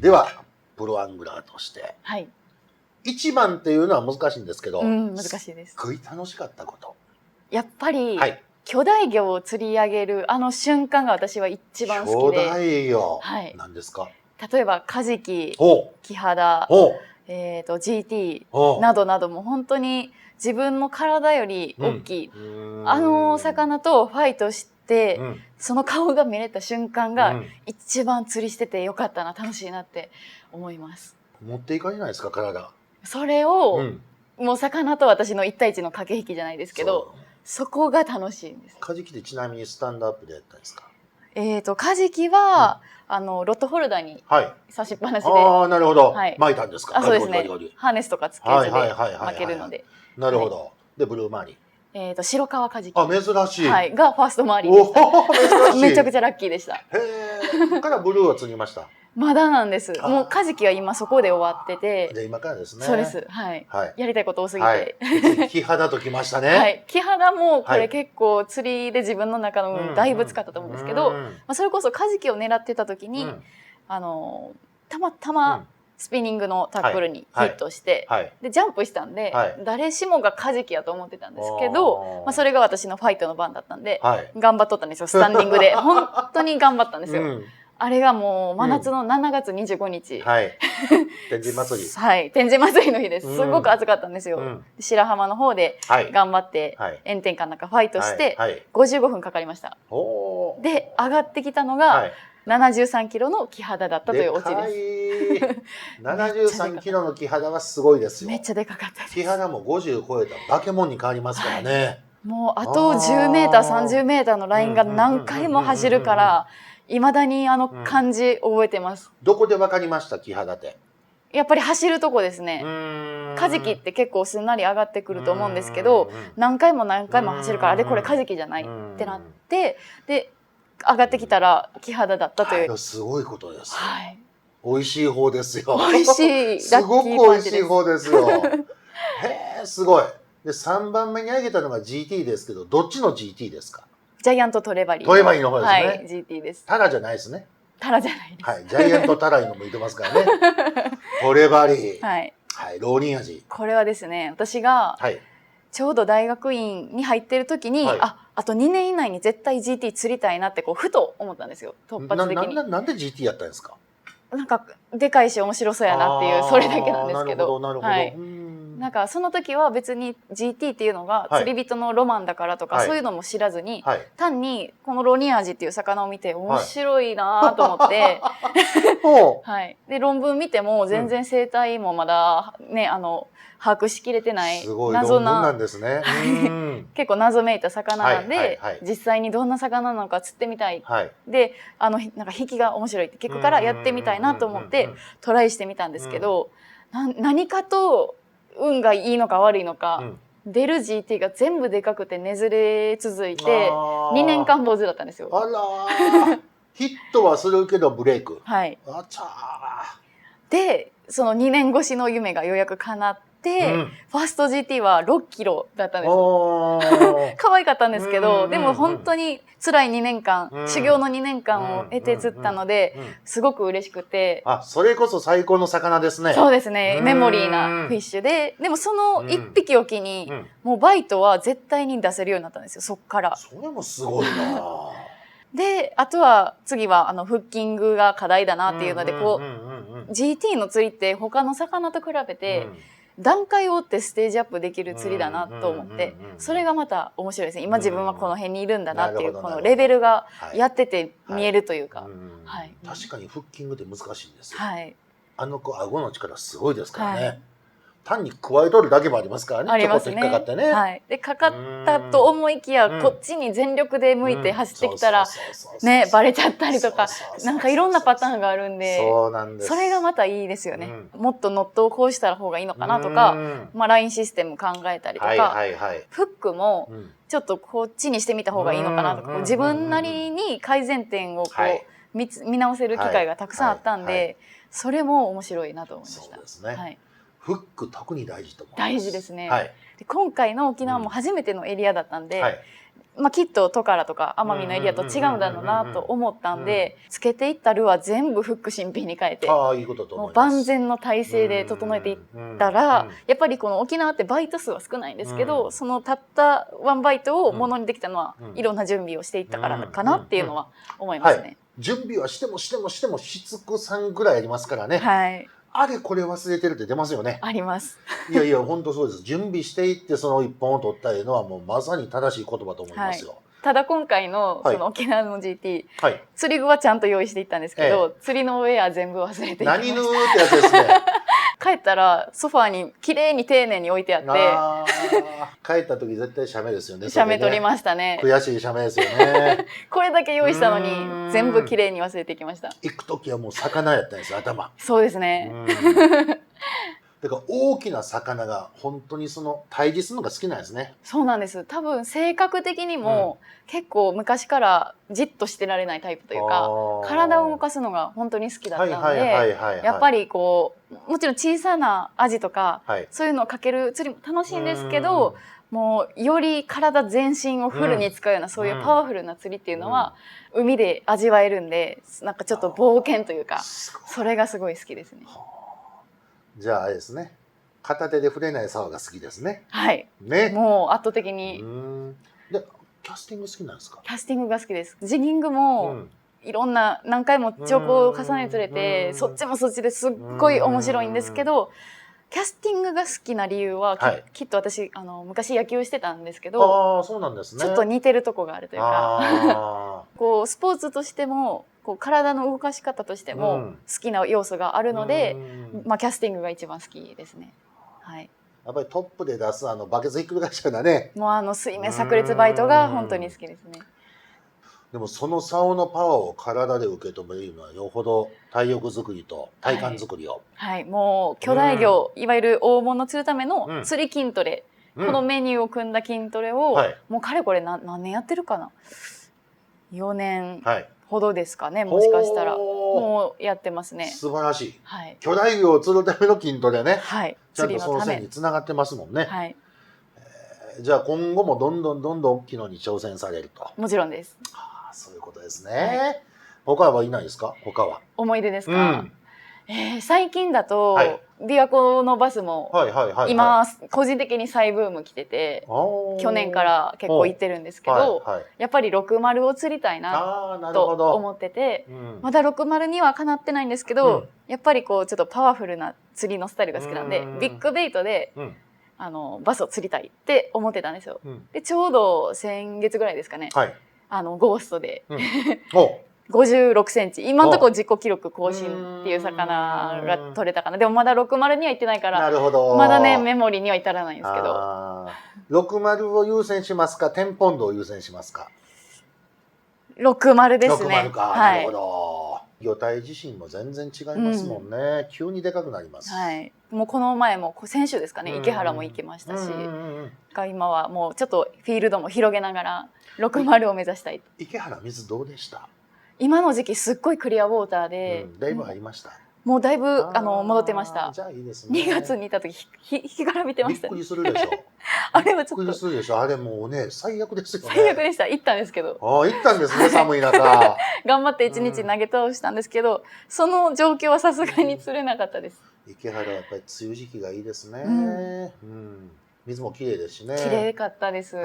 ではプロアングラーとしてはい。一番っていうのは難しいんですけど、難しいです。すっごい楽しかったこと。やっぱり、はい。巨大魚を釣り上げるあの瞬間が私は一番好巨きで、大魚。はい。何ですか。例えばカジキ、ほキハダ、う。ほGT う。などなども本当に自分の体より大きい、あの魚とファイトして、その顔が見れた瞬間が一番釣りしててよかったな、楽しいなって思います。持っていかれないですか、体。それを、もう魚と私の一対一の駆け引きじゃないですけど、そこが楽しいんです。カジキってちなみにスタンドアップでやったんですか。カジキは、ロッドホルダーに差しっぱなしで、ああ、なるほど。巻いたんですか。そうですね。ハーネスとかつけずで巻けるので。なるほど。で、ブルーマーリン。白川カジキ。あ、珍しい。はい。がファーストマーリンでした。珍しい。めちゃくちゃラッキーでした。へえ。からブルーは釣りました。まだなんです。もうカジキは今そこで終わってて。じゃあ今からですね。そうです。はい。やりたいこと多すぎて。キハダときましたね。はい。キハダもこれ結構釣りで自分の中のだいぶ使ったと思うんですけど、それこそカジキを狙ってた時に、たまたまスピニングのタックルにヒットして、でジャンプしたんで、誰しもがカジキやと思ってたんですけど、それが私のファイトの番だったんで、頑張っとったんですよ、スタンディングで。本当に頑張ったんですよ。あれがもう真夏の7月25日。はい。天神祭り。はい。天神祭りの日です。すごく暑かったんですよ。白浜の方で頑張って、炎天下の中ファイトして、55分かかりました。で、上がってきたのが、73キロのキハダだったというオチです。73キロのキハダはすごいですよ。めっちゃでかかったです。キハダも50超えたら化け物に変わりますからね。もうあと10メーター、30メーターのラインが何回も走るから、いまだにあの感じ覚えてます。どこで分かりました、キハダって。やっぱり走るとこですね。カジキって結構すんなり上がってくると思うんですけど、何回も何回も走るから、で、これカジキじゃないってなって、で、上がってきたらキハダだったという。すごいことです。はい。美味しい方ですよ。美味しい。すごく美味しい方ですよ。へえ、すごい。で、3番目に挙げたのが GT ですけど、どっちの GT ですか？ジャイアントトレバリー。トレバリーの方ですね。はい、GT です。タラじゃないですね。タラじゃないです。はい、ジャイアントタライの向いてますからね。トレバリー。はい。はい、ローニン味。これはですね、私が、ちょうど大学院に入ってる時に、あと2年以内に絶対 GT 釣りたいなってこうふと思ったんですよ、突発的に。なんで GT やったんですか？なんかでかいし面白そうやなっていう、それだけなんですけど。なるほど。なんかその時は別に GT っていうのが釣り人のロマンだからとか、そういうのも知らずに、単にこのロニアジっていう魚を見て面白いなと思って、で論文見ても全然生態もまだね把握しきれてない謎な、結構謎めいた魚なんで、実際にどんな魚なのか釣ってみたい、でなんか引きが面白いって聞くからやってみたいなと思ってトライしてみたんですけど、何かと運がいいのか悪いのか、出る GT が全部でかくてねずれ続いて2年間坊主だったんですよ。あらヒットはするけどブレイク。はい。あちゃでその2年越しの夢がようやく叶って、ファースト GT は6キロだったんです。可愛かったんですけど、でも本当に辛い2年間、修行の2年間を得て釣ったので、すごく嬉しくて。あ、それこそ最高の魚ですね。そうですね。メモリーなフィッシュで、でもその1匹おきに、もうバイトは絶対に出せるようになったんですよ、そっから。それもすごいなで、あとは次はフッキングが課題だなっていうので、こう、GT の釣りって他の魚と比べて、段階を追ってステージアップできる釣りだなと思って、それがまた面白いですね。今自分はこの辺にいるんだなっていう、このレベルがやってて見えるというか。確かにフッキングって難しいんですよ。はい。顎の力すごいですからね。単に加えとるだけもありますからね。ありますね。ちょこっと引っかかってね。はい。で、かかったと思いきや、こっちに全力で向いて走ってきたら、ね、バレちゃったりとか、なんかいろんなパターンがあるんで、それがまたいいですよね。もっとノットをこうしたら方がいいのかなとか、まあラインシステム考えたりとか、フックもちょっとこっちにしてみた方がいいのかなとか、自分なりに改善点をこう見直せる機会がたくさんあったんで、それも面白いなと思いました。そうですね。フック特に大事と思います。大事ですね。で今回の沖縄も初めてのエリアだったんで、きっとトカラとか奄美のエリアと違うんだろうなと思ったんで、つけていったルアー全部フック新品に変えて、ああ、いいことと思います。もう万全の体制で整えていったら、やっぱりこの沖縄ってバイト数は少ないんですけど、そのたったワンバイトをものにできたのは、いろんな準備をしていったからかなっていうのは思いますね。準備はしてもしつこさんぐらいありますからね。はい。あれこれ忘れてるって出ますよね。あります。いやいや、本当そうです。準備していってその一本を取ったいうのはもうまさに正しい言葉と思いますよ。ただ今回のその沖縄の GT、釣り具はちゃんと用意していったんですけど、釣りのウェア全部忘れていきました。何ぬーってやつですね。帰ったらソファーに綺麗に丁寧に置いてあって、帰った時絶対写メですよね。写メ撮りましたね。悔しい写メですよね。これだけ用意したのに全部綺麗に忘れてきました。行く時はもう魚やったんですよ、頭。そうですね。だから大きな魚が本当にその対峙するのが好きなんですね。そうなんです。多分性格的にも、結構昔からじっとしてられないタイプというか、体を動かすのが本当に好きだったので、やっぱりこうもちろん小さなアジとか、そういうのをかける釣りも楽しいんですけど、もうより体全身をフルに使うような、そういうパワフルな釣りっていうのは、海で味わえるんで、なんかちょっと冒険というか、それがすごい好きですね。じゃああれですね。片手で触れない竿が好きですね。はい。ね。もう圧倒的に。で、キャスティング好きなんですか？キャスティングが好きです。ジギングも、いろんな何回も兆候を重ね釣れて、そっちもそっちですっごい面白いんですけど、キャスティングが好きな理由は、きっと私昔野球してたんですけど、そうなんですね。ちょっと似てるとこがあるというか、こうスポーツとしても。こう体の動かし方としても好きな要素があるので、キャスティングが一番好きですね。はい。やっぱりトップで出すバケツひっくり返しちゃうね。もう水面炸裂バイトが本当に好きですね。でもその竿のパワーを体で受け止めるのはよほど体力作りと体幹作りを。はい、もう巨大魚、いわゆる大物を釣るための釣り筋トレ、このメニューを組んだ筋トレを、もうかれこれ何年やってるかな。4年ほどですかね、もしかしたらもうやってますね。素晴らしい。巨大魚を釣るための筋トレね。はい。ちゃんとその線につながってますもんね。はい。じゃあ今後もどんどん大きいのに挑戦されると。もちろんです。そういうことですね。他はいないですか？他は。思い出ですか？最近だと琵琶湖のバスも今個人的に再ブーム来てて、去年から結構行ってるんですけど、やっぱり60を釣りたいなと思ってて、まだ60にはかなってないんですけど、やっぱりこうちょっとパワフルな釣りのスタイルが好きなんで、ビッグベイトでバスを釣りたいって思ってたんですよ。でちょうど先月ぐらいですかね、ゴーストで56センチ、今のところ自己記録更新っていう魚が取れたかな。でもまだ60には行ってないから、まだねメモリーには至らないんですけど。60を優先しますか、10ポンドを優先しますか？60ですね。60か、なるほど。魚体自身も全然違いますもんね。急にでかくなります。はい。もうこの前も先週ですかね、池原も行きましたし、今はもうちょっとフィールドも広げながら60を目指したい。池原水どうでした？今の時期すっごいクリアウォーターで、だいぶ入りました。もうだいぶ戻ってました。じゃあいいですね。2月にいた時日から見てました。びっくりするでしょ。あれはちょっとびっくりするでしょ。あれもうね最悪ですよね。最悪でした。行ったんですけど。行ったんですね、寒い中。頑張って1日投げ倒したんですけど、その状況はさすがに釣れなかったです。池原はやっぱり梅雨時期がいいですね。水も綺麗ですしね。綺麗かったです。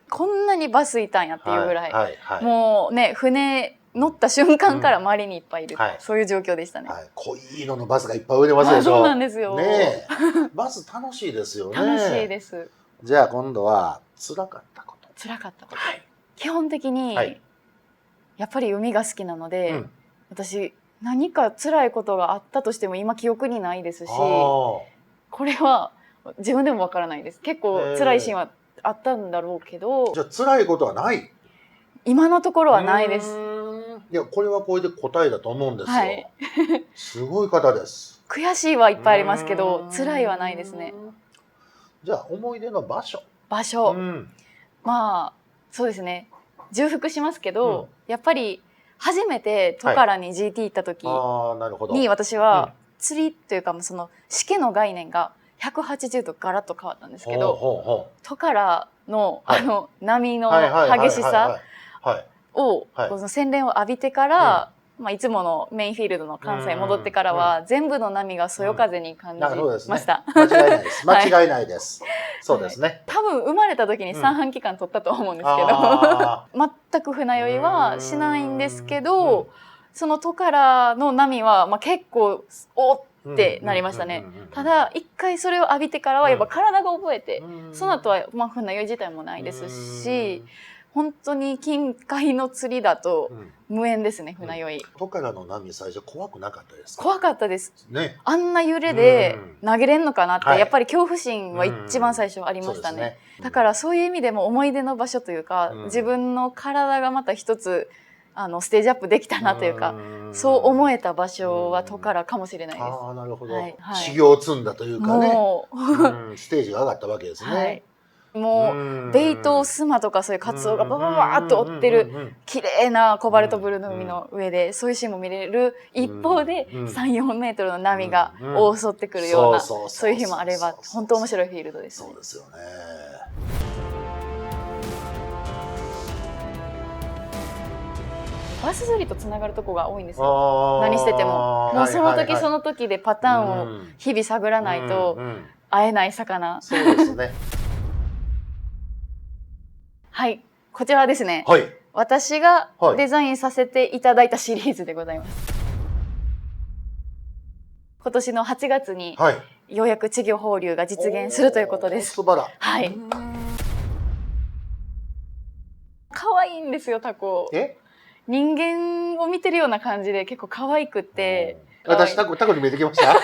こんなにバスいたんやっていうぐらい、もうね船乗った瞬間から周りにいっぱいいる、そういう状況でしたね。濃い色のバスがいっぱい売れますでしょ。そうなんですよ。ね、バス楽しいですよね。楽しいです。じゃあ今度は辛かったこと。辛かったこと。基本的にやっぱり海が好きなので、私何か辛いことがあったとしても今記憶にないですし、これは自分でもわからないです。結構辛いシーンはあったんだろうけど。じゃあ辛いことはない？今のところはないです。いや、これはこれで答えだと思うんですよ。すごい方です。悔しいはいっぱいありますけど、辛いはないですね。じゃあ思い出の場所。場所。まあそうですね。重複しますけど、やっぱり初めてトカラに GT 行った時に私は釣りというかそのしけの概念が180度ガラッと変わったんですけど、トカラの波の激しさをこの洗練を浴びてから、いつものメインフィールドの関西に戻ってからは全部の波がそよ風に感じました。間違いないです。間違いないです。そうですね。多分生まれた時に三半規管取ったと思うんですけど、全く船酔いはしないんですけど、そのトカラの波は結構おってなりましたね。ただ一回それを浴びてからはやっぱ体が覚えて、その後は船酔い自体もないですし、本当に近海の釣りだと無縁ですね、船酔い。トカラの波最初怖くなかったですか？怖かったです。あんな揺れで投げれんのかなって、やっぱり恐怖心は一番最初ありましたね。だからそういう意味でも思い出の場所というか、自分の体がまた一つステージアップできたなというか、そう思えた場所はトカラかもしれないです。ああ、なるほど。修行を積んだというかね、ステージが上がったわけですね。もうベイトウスマとかそういうカツオがバババーっと追ってる綺麗なコバルトブルーの海の上でそういうシーンも見れる一方で3、4メートルの波が襲ってくるようなそういう日もあれば本当面白いフィールドです。そうですよね。バス釣りとつながるとこが多いんですよ。何してても。もうその時その時でパターンを日々探らないと会えない魚。そうですね。はい、こちらはですね、はい、私がデザインさせていただいたシリーズでございます。今年の8月にようやく稚魚放流が実現するということです。素晴ら。はい。可愛いんですよ、タコ。人間を見てるような感じで結構可愛くって。私タコに見えてきました。